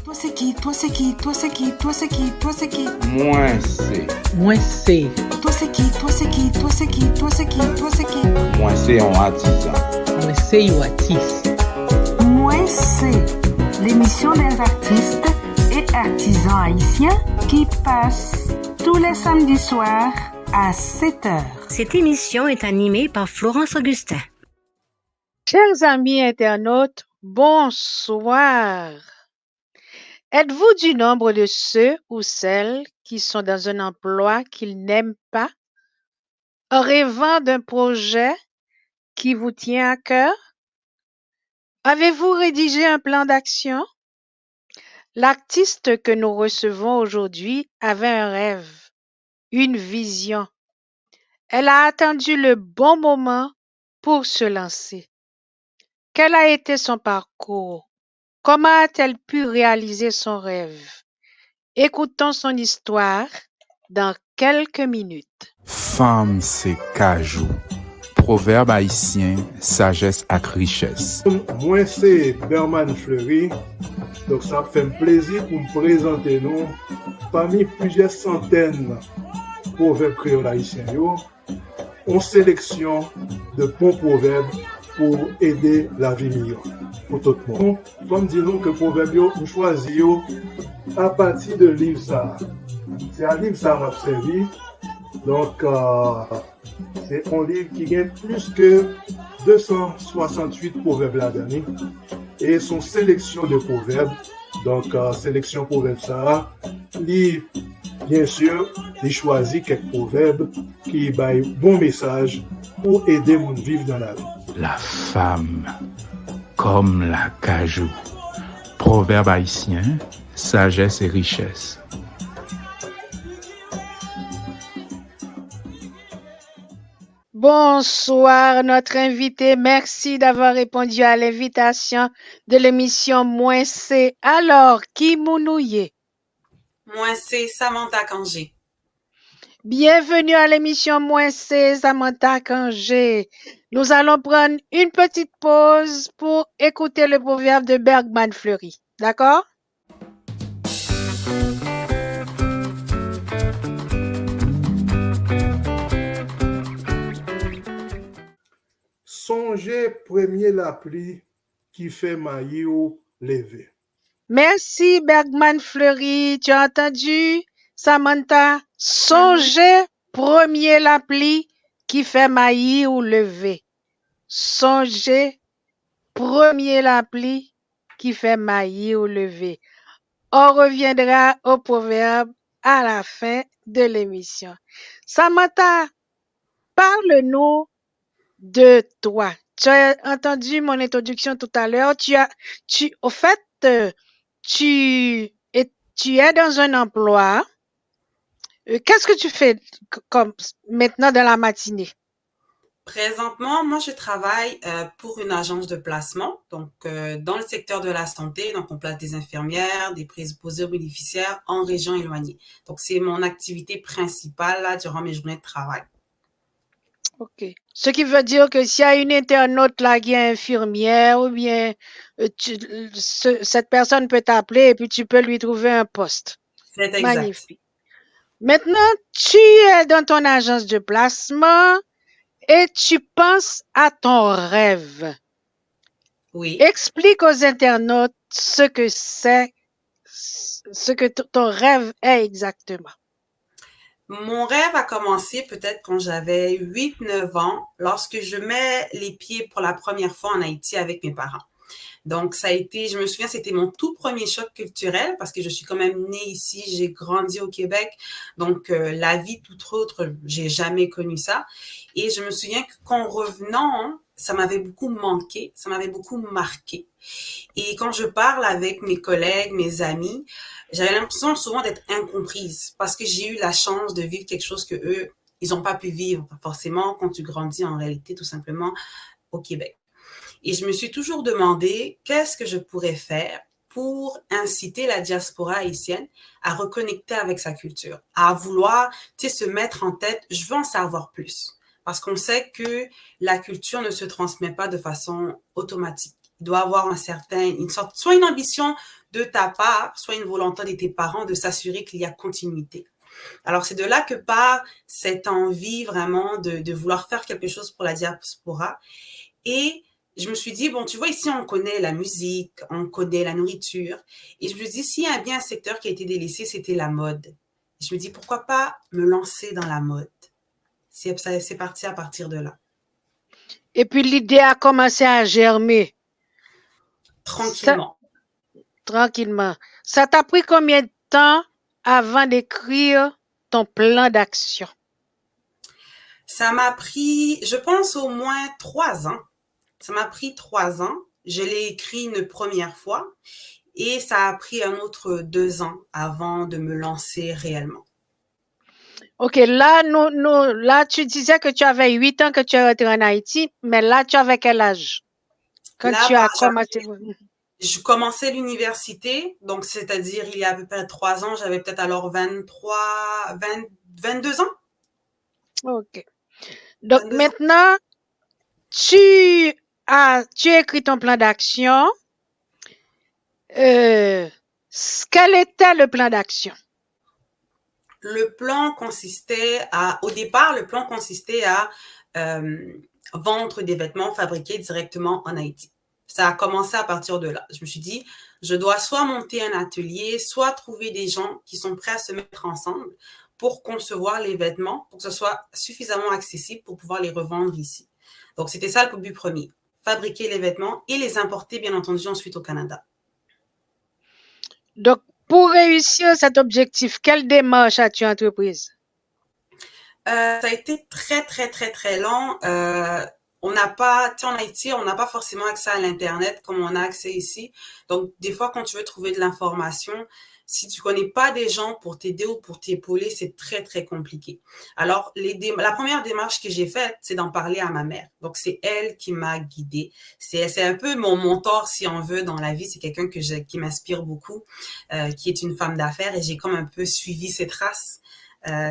Toi c'est qui? Toi c'est qui? Toi c'est qui? Toi c'est qui? Toi c'est qui? Moi c'est. Moi c'est. Toi c'est qui? Toi c'est qui? Toi c'est qui? Toi c'est qui? Toi c'est qui? Moi c'est un artisan. Moi c'est un artiste. Moi c'est l'émission des artistes et artisans haïtiens qui passe tous les samedis soirs à 7h. Cette émission est animée par Florence Augustin. Chers amis internautes, bonsoir. Êtes-vous du nombre de ceux ou celles qui sont dans un emploi qu'ils n'aiment pas, en rêvant d'un projet qui vous tient à cœur? Avez-vous rédigé un plan d'action? L'artiste que nous recevons aujourd'hui avait un rêve, une vision. Elle a attendu le bon moment pour se lancer. Quel a été son parcours? Comment a-t-elle pu réaliser son rêve? Écoutons son histoire dans quelques minutes. Femme, c'est cajou. Proverbe haïtien, sagesse ak richesse. Moi, c'est Berman Fleury. Donc, ça fait un plaisir pour me présenter nous parmi plusieurs centaines de proverbes créoles haïtiens. On sélection de bons proverbes pour aider la vie meilleure pour tout le monde. Comme disons que proverbe, nous choisissons à partir de livre ça. C'est un livre ça m'a servi. Donc, c'est un livre qui gagne plus que 268 proverbes là-dedans. Et son sélection de proverbes. Donc, sélection proverbes ça. Livre, bien sûr, il choisit quelques proverbes qui baillent bon message pour aider mon vivre dans la vie. La femme, comme la cajou. Proverbe haïtien, sagesse et richesse. Bonsoir, notre invité. Merci d'avoir répondu à l'invitation de l'émission Moi c'est. Alors, qui mounouye? Moi c'est Samantha Kangé. Bienvenue à l'émission Moi c'est Samantha Kangé. Nous allons prendre une petite pause pour écouter le proverbe de Bergman Fleury. D'accord? Songez premier la pluie qui fait maillot lever. Merci Bergman Fleury. Tu as entendu, Samantha? Songez premier la pluie qui fait maillir ou lever. Songez premier la pluie qui fait maillir ou lever. On reviendra au proverbe à la fin de l'émission. Samantha, parle-nous de toi. Tu as entendu mon introduction tout à l'heure. Tu es dans un emploi. Qu'est-ce que tu fais comme maintenant dans la matinée? Présentement, moi, je travaille pour une agence de placement, donc dans le secteur de la santé. Donc, on place des infirmières, des préposés aux bénéficiaires en région éloignée. Donc, c'est mon activité principale là durant mes journées de travail. OK. Ce qui veut dire que s'il y a une internaute là qui est infirmière ou bien cette personne peut t'appeler et puis tu peux lui trouver un poste. C'est exact. Magnifique. Maintenant, tu es dans ton agence de placement et tu penses à ton rêve. Oui. Explique aux internautes ce que c'est, ce que ton rêve est exactement. Mon rêve a commencé peut-être quand j'avais 8-9 ans, lorsque je mets les pieds pour la première fois en Haïti avec mes parents. Donc, ça a été, je me souviens, c'était mon tout premier choc culturel parce que je suis quand même née ici, j'ai grandi au Québec. Donc, la vie toute autre, j'ai jamais connu ça. Et je me souviens qu'en revenant, ça m'avait beaucoup manqué, ça m'avait beaucoup marqué. Et quand je parle avec mes collègues, mes amis, j'avais l'impression souvent d'être incomprise parce que j'ai eu la chance de vivre quelque chose que eux, ils n'ont pas pu vivre forcément quand tu grandis en réalité tout simplement au Québec. Et je me suis toujours demandé qu'est-ce que je pourrais faire pour inciter la diaspora haïtienne à reconnecter avec sa culture, à vouloir, se mettre en tête, je veux en savoir plus. Parce qu'on sait que la culture ne se transmet pas de façon automatique. Il doit avoir soit une ambition de ta part, soit une volonté de tes parents de s'assurer qu'il y a continuité. Alors, c'est de là que part cette envie vraiment de vouloir faire quelque chose pour la diaspora. Et je me suis dit, bon, tu vois, ici, on connaît la musique, on connaît la nourriture. Et je me suis dit, s'il y a bien un secteur qui a été délaissé, c'était la mode. Et je me dis, pourquoi pas me lancer dans la mode? C'est parti à partir de là. Et puis l'idée a commencé à germer. Tranquillement. Tranquillement. Ça t'a pris combien de temps avant d'écrire ton plan d'action? Ça m'a pris, je pense, au moins 3 ans. Ça m'a pris 3 ans. Je l'ai écrit une première fois et ça a pris un autre 2 ans avant de me lancer réellement. OK, là, là, tu disais que tu avais 8 ans que tu es rentré en Haïti, mais là, tu avais quel âge quand Là, tu as commencé? Je commençais l'université, donc c'est-à-dire il y a à peu près 3 ans, j'avais peut-être alors 22 ans. OK. Donc maintenant, tu as écrit ton plan d'action. Quel était le plan d'action? Au départ, le plan consistait à vendre des vêtements fabriqués directement en Haïti. Ça a commencé à partir de là. Je me suis dit, je dois soit monter un atelier, soit trouver des gens qui sont prêts à se mettre ensemble pour concevoir les vêtements, pour que ce soit suffisamment accessible pour pouvoir les revendre ici. Donc, c'était ça le but premier. Fabriquer les vêtements et les importer, bien entendu, ensuite au Canada. Donc, pour réussir cet objectif, quelle démarche as-tu entreprise? Ça a été très, très, très, très long. On n'a pas, tu sais, en Haïti, on n'a pas forcément accès à l'Internet comme on a accès ici. Donc, des fois, quand tu veux trouver de l'information, si tu connais pas des gens pour t'aider ou pour t'épauler, c'est très, très compliqué. Alors, la première démarche que j'ai faite, c'est d'en parler à ma mère. Donc, c'est elle qui m'a guidée. C'est un peu mon mentor, si on veut, dans la vie. C'est quelqu'un qui m'inspire beaucoup, qui est une femme d'affaires et j'ai comme un peu suivi ses traces.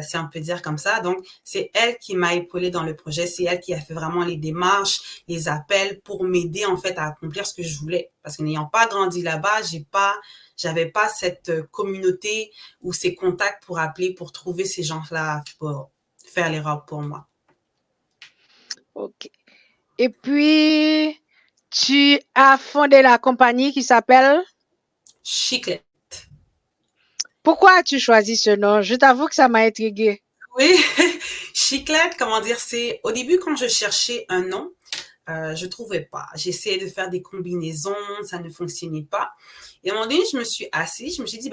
Si on peut dire comme ça. Donc, c'est elle qui m'a épaulée dans le projet. C'est elle qui a fait vraiment les démarches, les appels pour m'aider en fait à accomplir ce que je voulais. Parce que n'ayant pas grandi là-bas, j'avais pas cette communauté ou ces contacts pour appeler, pour trouver ces gens-là pour faire les robes pour moi. OK. Et puis, tu as fondé la compagnie qui s'appelle Chiclette. Pourquoi as-tu choisi ce nom? Je t'avoue que ça m'a intriguée. Oui, Chiclette, comment dire, c'est au début quand je cherchais un nom, je trouvais pas. J'essayais de faire des combinaisons, ça ne fonctionnait pas. Et à un moment donné, je me suis assise, je me suis dit,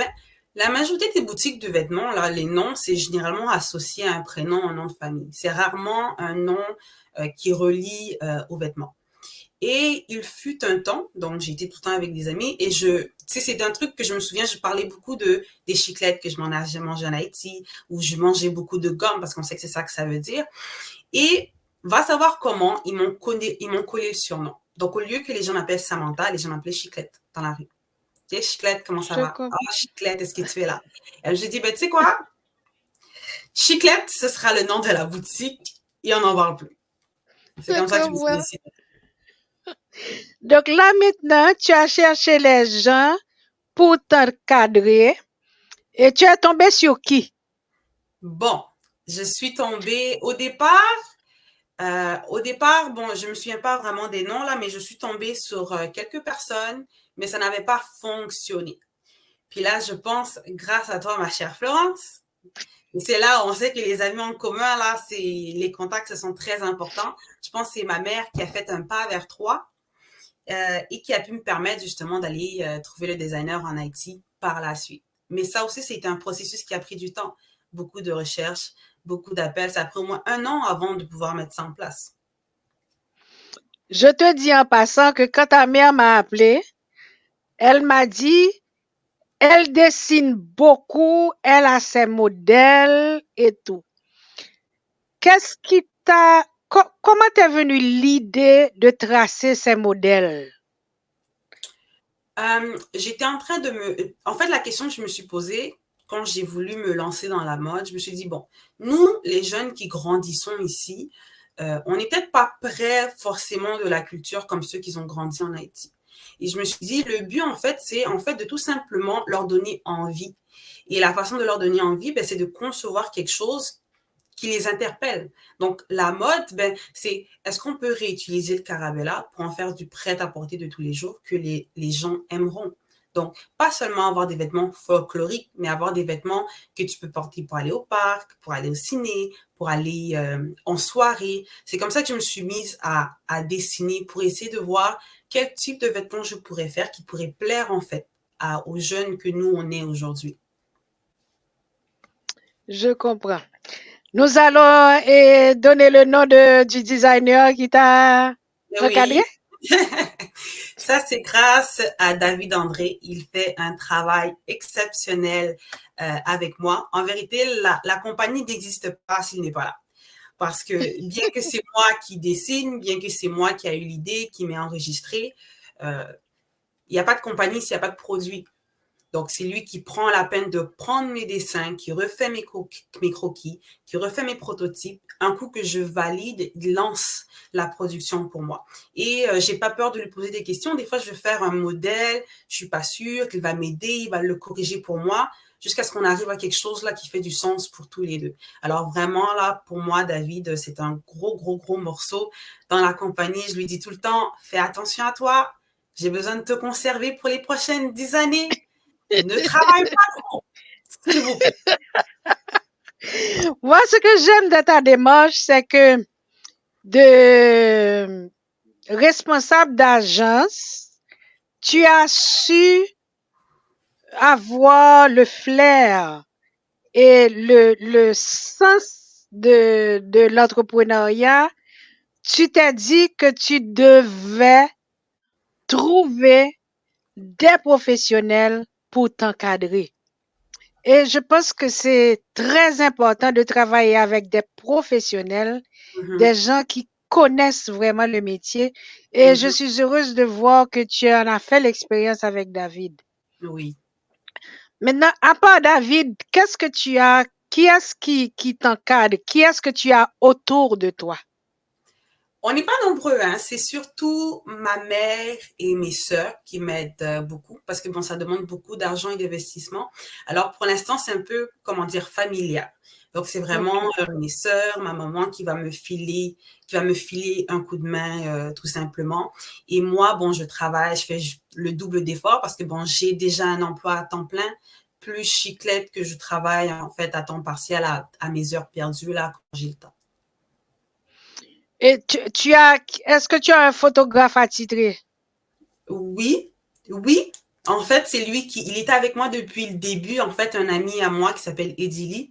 la majorité des boutiques de vêtements, là, les noms, c'est généralement associé à un prénom, un nom de famille. C'est rarement un nom qui relie aux vêtements. Et il fut un temps, donc j'étais tout le temps avec des amis et tu sais, c'est un truc que je me souviens, je parlais beaucoup des chiclettes que je mangeais en Haïti, où je mangeais beaucoup de gomme parce qu'on sait que c'est ça que ça veut dire. Et va savoir comment ils m'ont collé le surnom. Donc, au lieu que les gens m'appellent Samantha, les gens m'appelaient Chiclette dans la rue. Tu sais, Chiclette, comment ça va? Ah, Chiclette, est-ce que tu es là? Et j'ai dit, tu sais quoi? Chiclette, ce sera le nom de la boutique et on n'en parle plus. C'est comme ça que je me suis décidée. Donc là, maintenant, tu as cherché les gens pour t'encadrer et tu es tombé sur qui? Bon, je suis tombée au départ, bon, je me souviens pas vraiment des noms là, mais je suis tombée sur quelques personnes, mais ça n'avait pas fonctionné. Puis là, je pense, grâce à toi, ma chère Florence, et c'est là où on sait que les amis en commun, là, les contacts, ce sont très importants. Je pense que c'est ma mère qui a fait un pas vers toi. Et qui a pu me permettre justement d'aller trouver le designer en Haïti par la suite. Mais ça aussi, c'était un processus qui a pris du temps. Beaucoup de recherches, beaucoup d'appels. Ça a pris au moins 1 an avant de pouvoir mettre ça en place. Je te dis en passant que quand ta mère m'a appelé, elle m'a dit, elle dessine beaucoup, elle a ses modèles et tout. Qu'est-ce qui t'a... Comment t'es venue l'idée de tracer ces modèles? J'étais en train En fait, la question que je me suis posée quand j'ai voulu me lancer dans la mode, je me suis dit, bon, nous, les jeunes qui grandissons ici, on n'est peut-être pas près forcément de la culture comme ceux qui ont grandi en Haïti. Et je me suis dit, le but, en fait, c'est en fait de tout simplement leur donner envie. Et la façon de leur donner envie, ben, c'est de concevoir quelque chose qui les interpelle. Donc, la mode, ben, c'est est-ce qu'on peut réutiliser le Carabella pour en faire du prêt-à-porter de tous les jours que les gens aimeront? Donc, pas seulement avoir des vêtements folkloriques, mais avoir des vêtements que tu peux porter pour aller au parc, pour aller au ciné, pour aller en soirée. C'est comme ça que je me suis mise à dessiner pour essayer de voir quel type de vêtements je pourrais faire qui pourrait plaire en fait aux jeunes que nous, on est aujourd'hui. Je comprends. Nous allons donner le nom du designer qui t'a encadré. Oui. Ça, c'est grâce à David André. Il fait un travail exceptionnel avec moi. En vérité, la compagnie n'existe pas s'il n'est pas là. Parce que bien que c'est moi qui dessine, bien que c'est moi qui a eu l'idée, qui m'ai enregistré, il n'y a pas de compagnie s'il n'y a pas de produit. Donc, c'est lui qui prend la peine de prendre mes dessins, qui refait mes croquis, qui refait mes prototypes. Un coup que je valide, il lance la production pour moi. Et j'ai pas peur de lui poser des questions. Des fois, je vais faire un modèle, je suis pas sûre qu'il va m'aider, il va le corriger pour moi, jusqu'à ce qu'on arrive à quelque chose là qui fait du sens pour tous les deux. Alors vraiment, là, pour moi, David, c'est un gros morceau dans la compagnie. Je lui dis tout le temps, fais attention à toi. J'ai besoin de te conserver pour les prochaines 10 années. Ne travaille pas trop, s'il vous plaît. Moi, ce que j'aime de ta démarche, c'est que de responsable d'agence, tu as su avoir le flair et le sens de l'entrepreneuriat. Tu t'es dit que tu devais trouver des professionnels pour t'encadrer. Et je pense que c'est très important de travailler avec des professionnels, des gens qui connaissent vraiment le métier. Et je suis heureuse de voir que tu en as fait l'expérience avec David. Oui. Maintenant, à part David, qu'est-ce que tu as, qui est-ce qui t'encadre? Qui est-ce que tu as autour de toi? On n'est pas nombreux, hein. C'est surtout ma mère et mes sœurs qui m'aident beaucoup parce que bon, ça demande beaucoup d'argent et d'investissement. Alors pour l'instant, c'est un peu, comment dire, familial. Donc c'est vraiment mes sœurs, ma maman qui va me filer un coup de main tout simplement. Et moi, bon, je travaille, je fais le double d'effort parce que bon, j'ai déjà un emploi à temps plein, plus chiclette que je travaille en fait à temps partiel à mes heures perdues là quand j'ai le temps. Et est-ce que tu as un photographe attitré? Oui. En fait, c'est lui il était avec moi depuis le début. En fait, un ami à moi qui s'appelle Edili.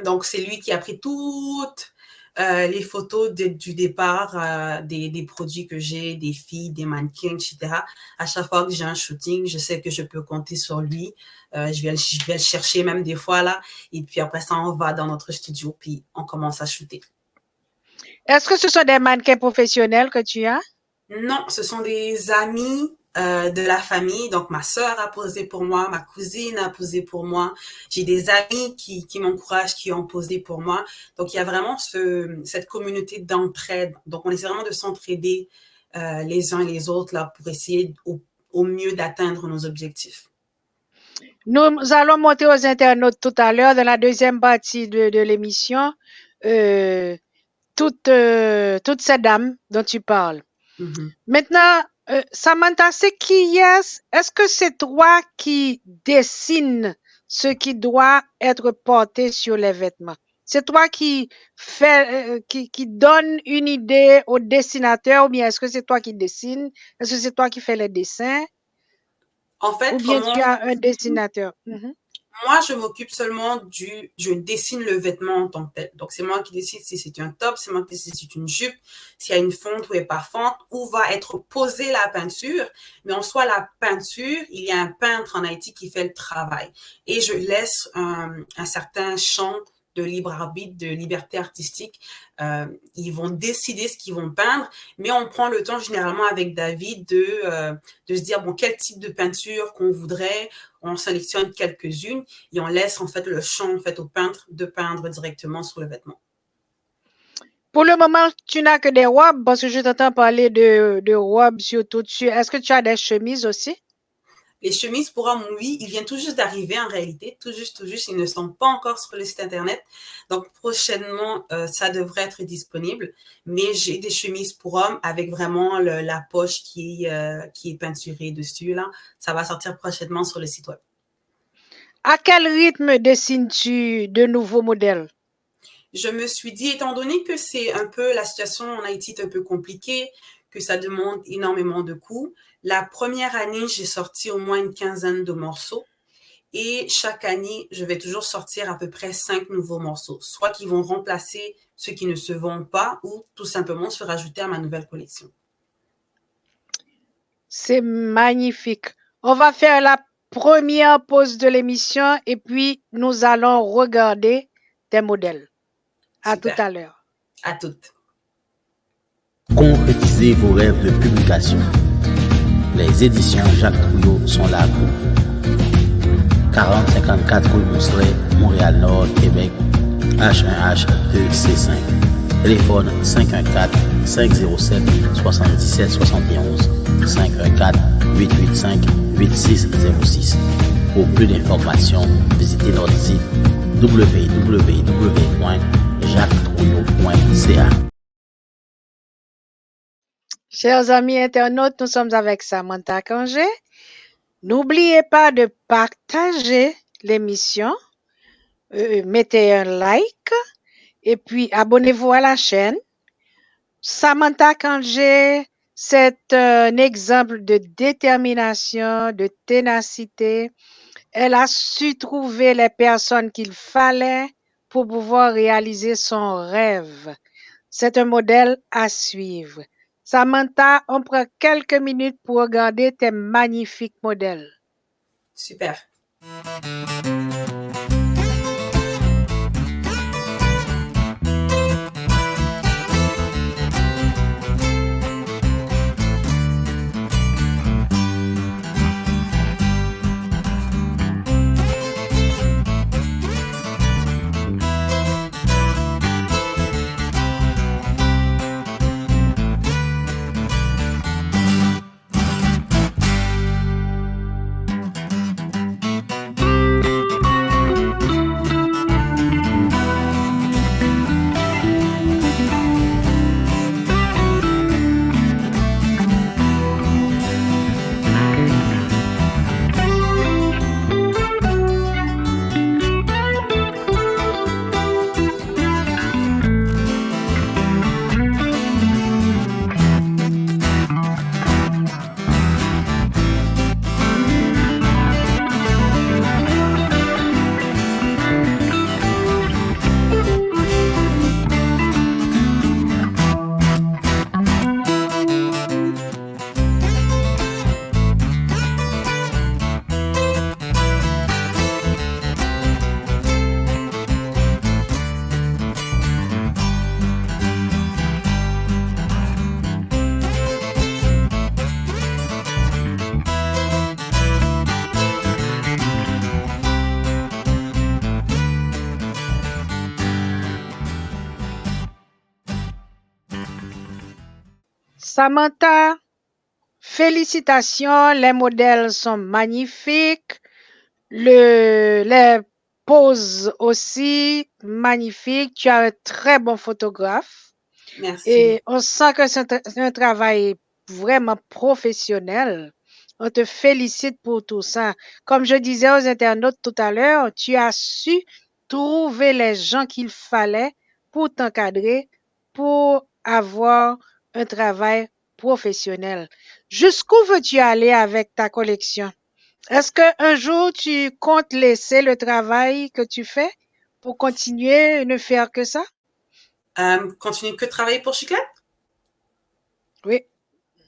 Donc, c'est lui qui a pris toutes les photos du départ des produits que j'ai, des filles, des mannequins, etc. À chaque fois que j'ai un shooting, je sais que je peux compter sur lui. Je vais le chercher même des fois là. Et puis après ça, on va dans notre studio puis on commence à shooter. Est-ce que ce sont des mannequins professionnels que tu as? Non, ce sont des amis de la famille. Donc, ma sœur a posé pour moi, ma cousine a posé pour moi. J'ai des amis qui m'encouragent, qui ont posé pour moi. Donc, il y a vraiment cette communauté d'entraide. Donc, on essaie vraiment de s'entraider les uns et les autres là pour essayer au mieux d'atteindre nos objectifs. Nous allons monter aux internautes tout à l'heure dans la deuxième partie de l'émission. Toutes ces dames dont tu parles. Maintenant, Samantha, c'est qui est-ce que c'est toi qui dessines ce qui doit être porté sur les vêtements? C'est toi qui qui donne une idée au dessinateur ou bien est-ce que c'est toi qui dessine? Est-ce que c'est toi qui fais les dessins? En fait, ou bien tu as un dessinateur? Moi, je m'occupe seulement je dessine le vêtement en tant que tel. Donc, c'est moi qui décide si c'est un top, c'est moi qui décide si c'est une jupe, s'il y a une fonte ou est pas fonte, où va être posée la peinture. Mais en soi, la peinture, il y a un peintre en Haïti qui fait le travail. Et je laisse un certain champ de libre arbitre, de liberté artistique. Ils vont décider ce qu'ils vont peindre, mais on prend le temps généralement avec David de se dire, bon, quel type de peinture qu'on voudrait. On sélectionne quelques-unes et on laisse en fait le champ en fait au peintre de peindre directement sur le vêtement. Pour le moment, tu n'as que des robes parce que je t'entends parler de robes surtout dessus. Est-ce que tu as des chemises aussi? Les chemises pour hommes, oui, ils viennent tout juste d'arriver en réalité, tout juste, ils ne sont pas encore sur le site internet. Donc prochainement, ça devrait être disponible. Mais j'ai des chemises pour hommes avec vraiment la poche qui est peinturée dessus là. Ça va sortir prochainement sur le site web. À quel rythme dessines-tu de nouveaux modèles? Je me suis dit, étant donné que c'est un peu la situation en Haïti est un peu compliquée, que ça demande énormément de coûts, la première année, j'ai sorti au moins une quinzaine de morceaux. Et chaque année, je vais toujours sortir à peu près 5 nouveaux morceaux, soit qui vont remplacer ceux qui ne se vendent pas ou tout simplement se rajouter à ma nouvelle collection. C'est magnifique. On va faire la première pause de l'émission et puis nous allons regarder tes modèles. À Super. tout à l'heure. À toutes. Concrétisez vos rêves de publication. Les éditions Jacques Trouillot sont là pour vous. 4054 rue Mousselet, Montréal-Nord, Québec, H1H2C5. Téléphone 514-507-7771. 514-885-8606. Pour plus d'informations, visitez notre site www.jacquestrouillot.ca. Chers amis internautes, nous sommes avec Samantha Kangé. N'oubliez pas de partager l'émission, mettez un like et puis abonnez-vous à la chaîne. Samantha Kangé, c'est un exemple de détermination, de ténacité. Elle a su trouver les personnes qu'il fallait pour pouvoir réaliser son rêve. C'est un modèle à suivre. Samantha, on prend quelques minutes pour regarder tes magnifiques modèles. Super. Samantha, félicitations, les modèles sont magnifiques, les poses aussi magnifiques. Tu as un très bon photographe. Merci. Et on sent que c'est un travail vraiment professionnel. On te félicite pour tout ça. Comme je disais aux internautes tout à l'heure, tu as su trouver les gens qu'il fallait pour t'encadrer, pour avoir un travail professionnel. Jusqu'où veux-tu aller avec ta collection? Est-ce qu'un jour tu comptes laisser le travail que tu fais pour continuer et ne faire que ça? Continuer que de travailler pour Chiclette? Oui.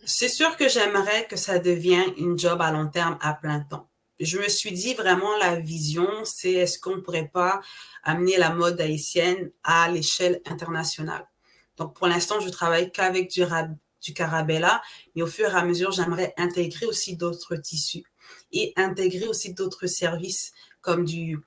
C'est sûr que j'aimerais que ça devienne une job à long terme à plein temps. Je me suis dit vraiment la vision, c'est est-ce qu'on ne pourrait pas amener la mode haïtienne à l'échelle internationale. Donc pour l'instant, je travaille qu'avec du Carabella, mais au fur et à mesure, j'aimerais intégrer aussi d'autres tissus et intégrer aussi d'autres services comme du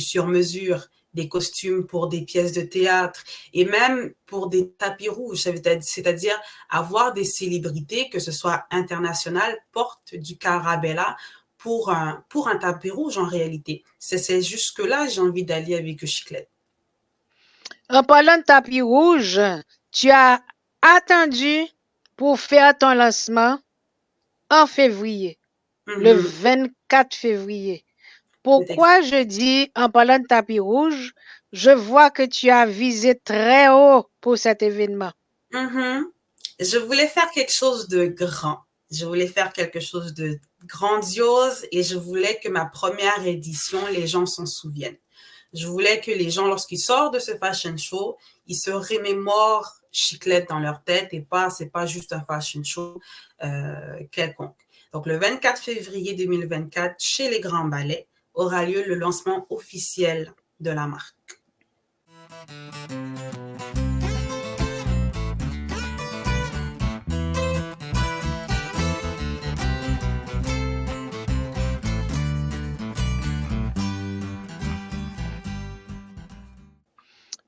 sur-mesure, des costumes pour des pièces de théâtre et même pour des tapis rouges, c'est-à-dire avoir des célébrités, que ce soit internationales, portent du carabella pour un tapis rouge en réalité. C'est jusque-là j'ai envie d'aller avec Chiclette. En parlant de tapis rouge, tu as attendu pour faire ton lancement en février, le 24 février. Pourquoi je dis en parlant de tapis rouge, je vois que tu as visé très haut pour cet événement. Je voulais faire quelque chose de grand. Je voulais faire quelque chose de grandiose et je voulais que ma première édition, les gens s'en souviennent. Je voulais que les gens, lorsqu'ils sortent de ce fashion show, ils se remémorent Chiclette dans leur tête et c'est pas juste un fashion show quelconque. Donc, le 24 février 2024, chez les Grands Ballets, aura lieu le lancement officiel de la marque.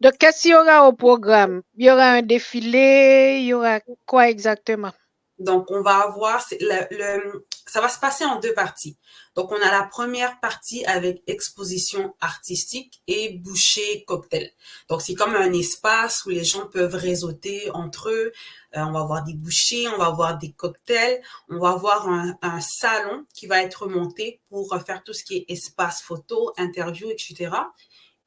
Donc, qu'est-ce qu'il y aura au programme? Il y aura un défilé, il y aura quoi exactement? Donc, on va avoir, ça va se passer en 2 parties. Donc, on a la première partie avec exposition artistique et bouchée cocktail. Donc, c'est comme un espace où les gens peuvent réseauter entre eux. On va avoir des bouchées, on va avoir des cocktails, on va avoir un salon qui va être monté pour faire tout ce qui est espace photo, interview, etc.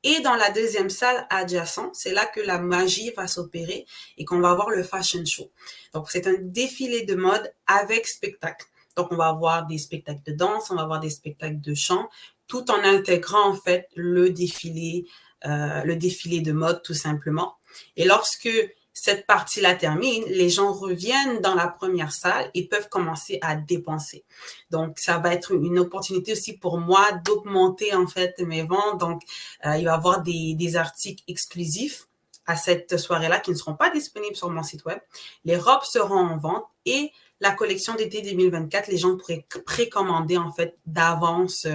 Et dans la deuxième salle adjacente, c'est là que la magie va s'opérer et qu'on va avoir le fashion show. Donc, c'est un défilé de mode avec spectacle. Donc, on va avoir des spectacles de danse, on va avoir des spectacles de chant, tout en intégrant en fait le défilé de mode tout simplement. Et lorsque cette partie-là termine, les gens reviennent dans la première salle et peuvent commencer à dépenser. Donc, ça va être une opportunité aussi pour moi d'augmenter en fait mes ventes. Donc, il va y avoir des articles exclusifs à cette soirée-là qui ne seront pas disponibles sur mon site web. Les robes seront en vente et la collection d'été 2024, les gens pourraient précommander en fait d'avance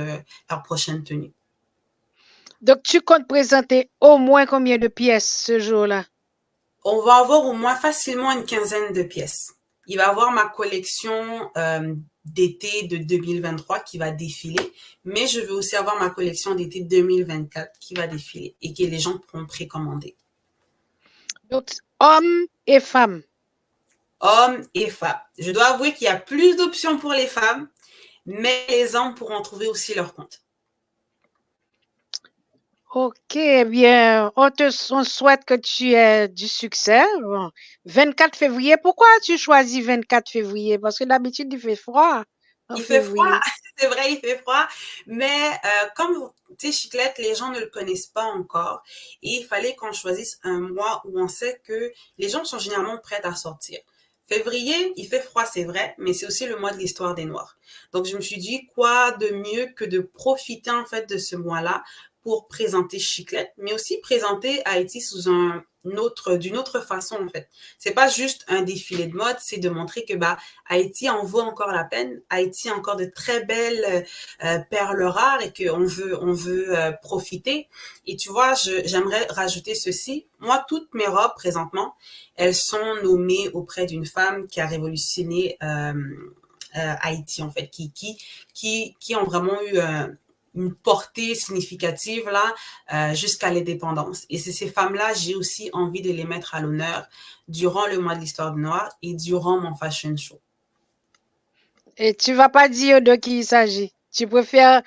leur prochaine tenue. Donc, tu comptes présenter au moins combien de pièces ce jour-là? On va avoir au moins facilement une 15aine de pièces. Il va y avoir ma collection d'été de 2023 qui va défiler, mais je veux aussi avoir ma collection d'été 2024 qui va défiler et que les gens pourront précommander. Donc, hommes et femmes. Hommes et femmes. Je dois avouer qu'il y a plus d'options pour les femmes, mais les hommes pourront trouver aussi leur compte. Ok, bien, on souhaite que tu aies du succès. Bon, 24 février, pourquoi tu choisis 24 février? Parce que d'habitude, il fait froid. Il fait froid, c'est vrai, il fait froid. Mais comme, tu sais, Chiclette, les gens ne le connaissent pas encore. Et il fallait qu'on choisisse un mois où on sait que les gens sont généralement prêts à sortir. Février, il fait froid, c'est vrai, mais c'est aussi le mois de l'histoire des Noirs. Donc, je me suis dit, quoi de mieux que de profiter, en fait, de ce mois-là pour présenter Chiclette, mais aussi présenter Haïti d'une autre façon, en fait. C'est pas juste un défilé de mode, c'est de montrer que, Haïti en vaut encore la peine. Haïti a encore de très belles perles rares et qu'on veut profiter. Et tu vois, j'aimerais rajouter ceci. Moi, toutes mes robes, présentement, elles sont nommées auprès d'une femme qui a révolutionné Haïti, en fait, qui ont vraiment eu une portée significative là jusqu'à l'indépendance. Et c'est ces femmes-là, j'ai aussi envie de les mettre à l'honneur durant le mois de l'histoire du Noir et durant mon fashion show. Et tu vas pas dire de qui il s'agit. Tu préfères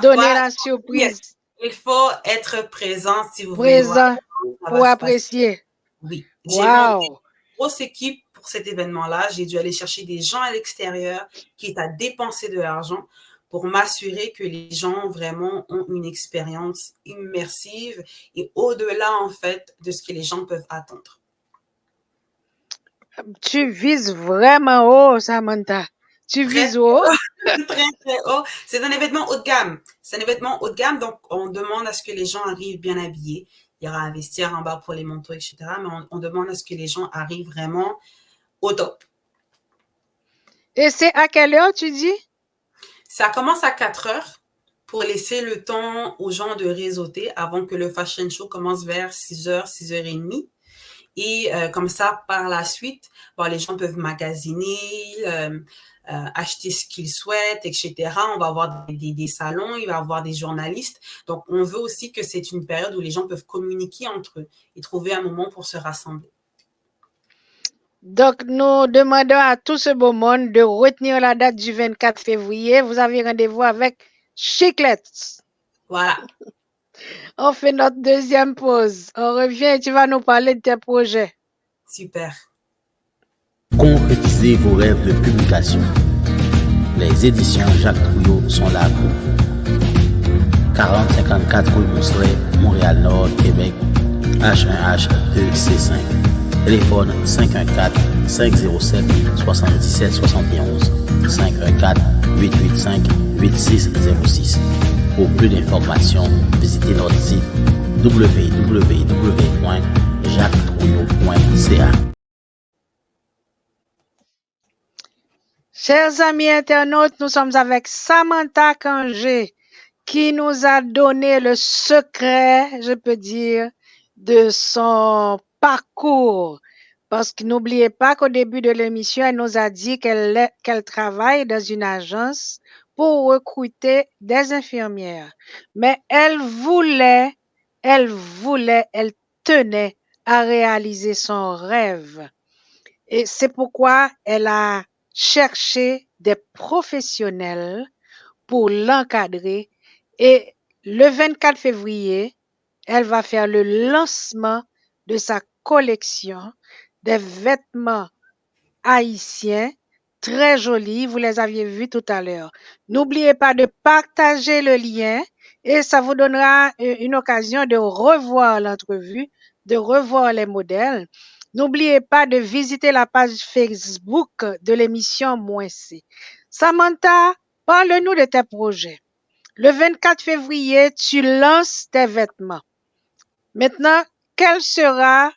donner la surprise. Il faut être présent si vous voulez voir. Pour apprécier. Oui. J'ai monté une grosse équipe pour cet événement-là. J'ai dû aller chercher des gens à l'extérieur qui est à dépenser de l'argent pour m'assurer que les gens vraiment ont une expérience immersive et au-delà, en fait, de ce que les gens peuvent attendre. Tu vises vraiment haut, Samantha. Tu vises haut. Très, très haut. C'est un événement haut de gamme. C'est un événement haut de gamme, donc on demande à ce que les gens arrivent bien habillés. Il y aura un vestiaire en bas pour les manteaux, etc. Mais on demande à ce que les gens arrivent vraiment au top. Et c'est à quelle heure, tu dis? Ça commence à 4 heures pour laisser le temps aux gens de réseauter avant que le fashion show commence vers 6h, 6h30. Et comme ça, par la suite, bon, les gens peuvent magasiner, acheter ce qu'ils souhaitent, etc. On va avoir des salons, il va y avoir des journalistes. Donc, on veut aussi que c'est une période où les gens peuvent communiquer entre eux et trouver un moment pour se rassembler. Donc, nous demandons à tout ce beau monde de retenir la date du 24 février. Vous avez rendez-vous avec Chiclets. Voilà. On fait notre deuxième pause. On revient et tu vas nous parler de tes projets. Super. Concrétisez vos rêves de publication. Les éditions Jacques Trouillot sont là pour vous. 4054 rue Mousselet, Montréal-Nord, Québec, H1H2C5. Téléphone 514-507-7771. 514-885-8606. Pour plus d'informations, visitez notre site www.jacquestrouillot.ca. Chers amis internautes, nous sommes avec Samantha Kangé qui nous a donné le secret, je peux dire, de son parcours. Parce que n'oubliez pas qu'au début de l'émission, elle nous a dit qu'elle travaille dans une agence pour recruter des infirmières. Mais elle tenait à réaliser son rêve. Et c'est pourquoi elle a cherché des professionnels pour l'encadrer. Et le 24 février, elle va faire le lancement de sa collection des vêtements haïtiens très jolis. Vous les aviez vus tout à l'heure. N'oubliez pas de partager le lien et ça vous donnera une occasion de revoir l'entrevue, de revoir les modèles. N'oubliez pas de visiter la page Facebook de l'émission Moins C. Samantha, parle-nous de tes projets. Le 24 février, tu lances tes vêtements. Maintenant, quelle sera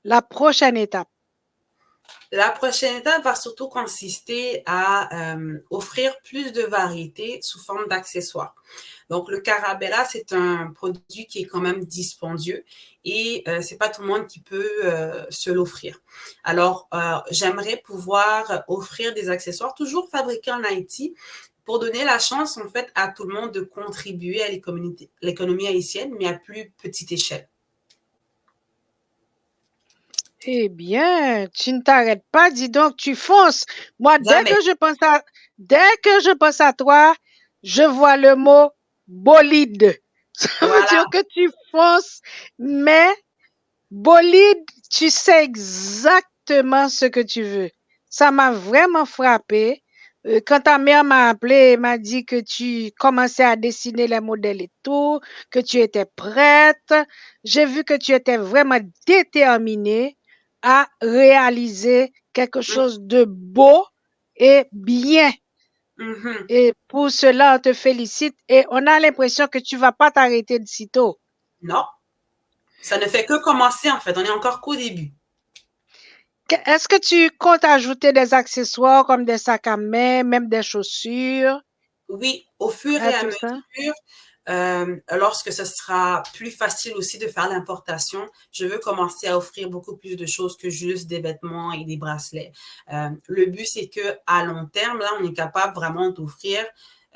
la prochaine étape? La prochaine étape va surtout consister à offrir plus de variétés sous forme d'accessoires. Donc, le Carabella, c'est un produit qui est quand même dispendieux et c'est pas tout le monde qui peut se l'offrir. Alors, j'aimerais pouvoir offrir des accessoires toujours fabriqués en Haïti pour donner la chance, en fait, à tout le monde de contribuer à l'économie haïtienne, mais à plus petite échelle. Eh bien, tu ne t'arrêtes pas, dis donc, tu fonces. Moi, dès que je pense à toi, je vois le mot bolide. Ça veut dire que tu fonces, mais bolide, tu sais exactement ce que tu veux. Ça m'a vraiment frappé. Quand ta mère m'a appelé et m'a dit que tu commençais à dessiner les modèles et tout, que tu étais prête, j'ai vu que tu étais vraiment déterminée à réaliser quelque chose de beau et bien. Et pour cela, on te félicite et on a l'impression que tu ne vas pas t'arrêter de sitôt. Non, ça ne fait que commencer en fait, on est encore qu'au début. Est-ce que tu comptes ajouter des accessoires comme des sacs à main, même des chaussures? Oui, au fur et à mesure, lorsque ce sera plus facile aussi de faire l'importation, je veux commencer à offrir beaucoup plus de choses que juste des vêtements et des bracelets. Le but, c'est qu'à long terme, là, on est capable vraiment d'offrir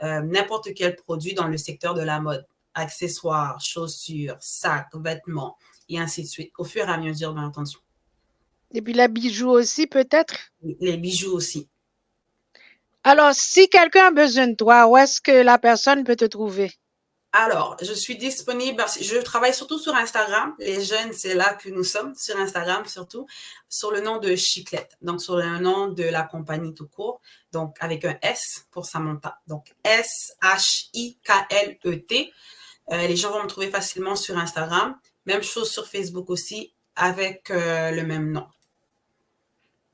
n'importe quel produit dans le secteur de la mode. Accessoires, chaussures, sacs, vêtements, et ainsi de suite. Au fur et à mesure, bien entendu. Et puis les bijoux aussi, peut-être? Les bijoux aussi. Alors, si quelqu'un a besoin de toi, où est-ce que la personne peut te trouver? Alors, je suis disponible, je travaille surtout sur Instagram. Les jeunes, c'est là que nous sommes, sur Instagram surtout, sur le nom de Chiclette, donc sur le nom de la compagnie tout court, donc avec un S pour Samantha, donc S-H-I-K-L-E-T. Les gens vont me trouver facilement sur Instagram, même chose sur Facebook aussi, avec le même nom.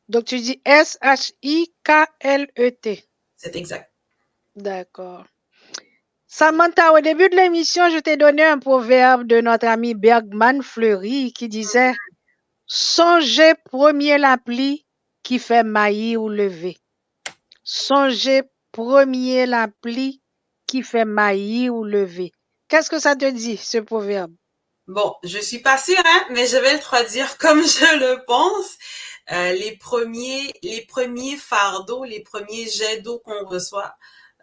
Donc, tu dis S-H-I-K-L-E-T. C'est exact. D'accord. Samantha, au début de l'émission, je t'ai donné un proverbe de notre ami Bergman Fleury qui disait « Songez premier la pluie qui fait maillir ou lever. » Songez premier la pluie qui fait maillir ou lever. Qu'est-ce que ça te dit, ce proverbe? Bon, je suis pas sûre, hein, mais je vais le traduire comme je le pense. Les premiers fardeaux, les premiers jets d'eau qu'on reçoit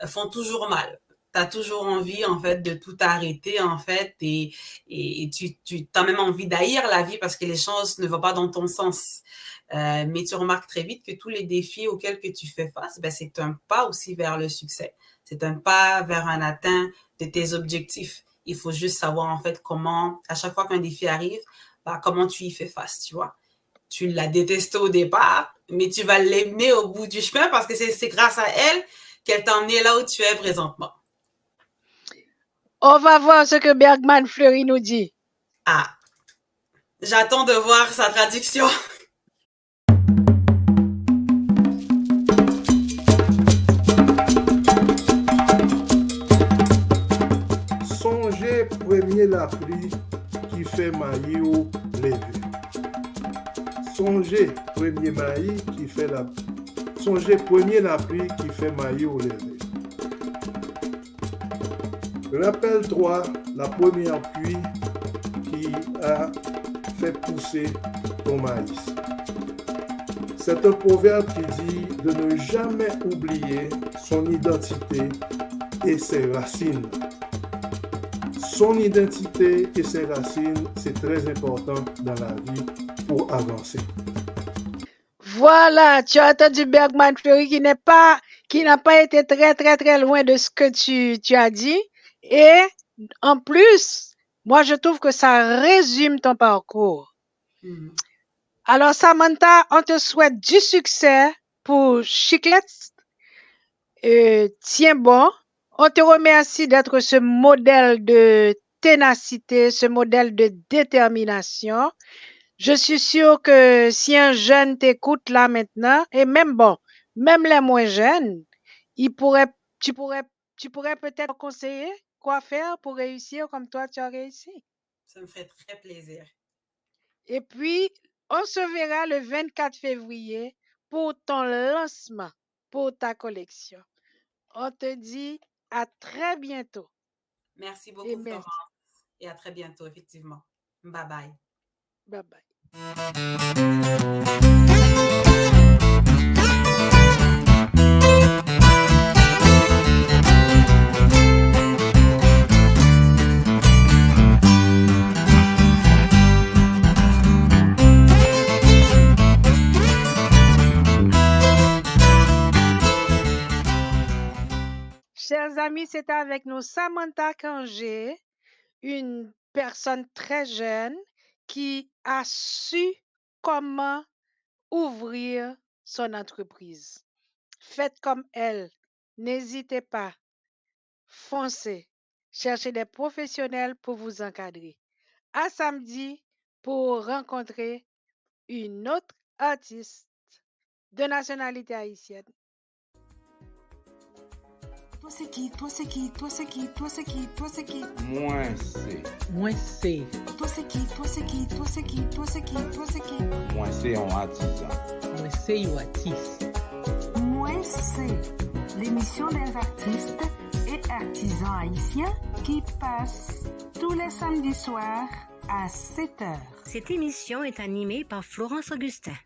font toujours mal. T'as toujours envie, en fait, de tout arrêter, en fait, et tu as même envie d'haïr la vie parce que les choses ne vont pas dans ton sens. Mais tu remarques très vite que tous les défis auxquels que tu fais face, ben, c'est un pas aussi vers le succès. C'est un pas vers un atteint de tes objectifs. Il faut juste savoir, en fait, comment, à chaque fois qu'un défi arrive, ben, comment tu y fais face, tu vois. Tu l'as détesté au départ, mais tu vas l'aimer au bout du chemin parce que c'est grâce à elle qu'elle t'a emmené là où tu es présentement. On va voir ce que Bergman Fleury nous dit. Ah, j'attends de voir sa traduction. Songez premier la pluie qui fait maillir ou lever. Songez premier maillir qui fait la Songez premier la pluie qui fait maillir ou lever. Rappelle-toi la première pluie qui a fait pousser ton maïs. C'est un proverbe qui dit de ne jamais oublier son identité et ses racines. Son identité et ses racines, c'est très important dans la vie pour avancer. Voilà, tu as entendu Bergman Fleury qui n'a pas été très loin de ce que tu as dit. Et en plus, moi, je trouve que ça résume ton parcours. Alors, Samantha, on te souhaite du succès pour Chiclets. Tiens bon. On te remercie d'être ce modèle de ténacité, ce modèle de détermination. Je suis sûre que si un jeune t'écoute là maintenant, et même les moins jeunes, tu pourrais peut-être conseiller quoi faire pour réussir comme toi tu as réussi. Ça me fait très plaisir. Et puis, on se verra le 24 février pour ton lancement, pour ta collection. On te dit à très bientôt. Merci beaucoup, Florence. Et à très bientôt, effectivement. Bye bye. Bye bye. Chers amis, c'était avec nous Samantha Kangé, une personne très jeune qui a su comment ouvrir son entreprise. Faites comme elle. N'hésitez pas. Foncez. Cherchez des professionnels pour vous encadrer. À samedi pour rencontrer une autre artiste de nationalité haïtienne. Toi c'est qui? Toi c'est qui? Toi c'est qui? Toi c'est qui? Toi c'est qui? Moi c'est. Moi c'est. Toi c'est qui? Toi c'est qui? Toi c'est qui? Toi c'est qui? Toi c'est qui? Moi c'est un artisan. Moi c'est un artiste. Moi c'est l'émission des artistes et artisans haïtiens qui passe tous les samedis soirs à 7h. Cette émission est animée par Florence Augustin.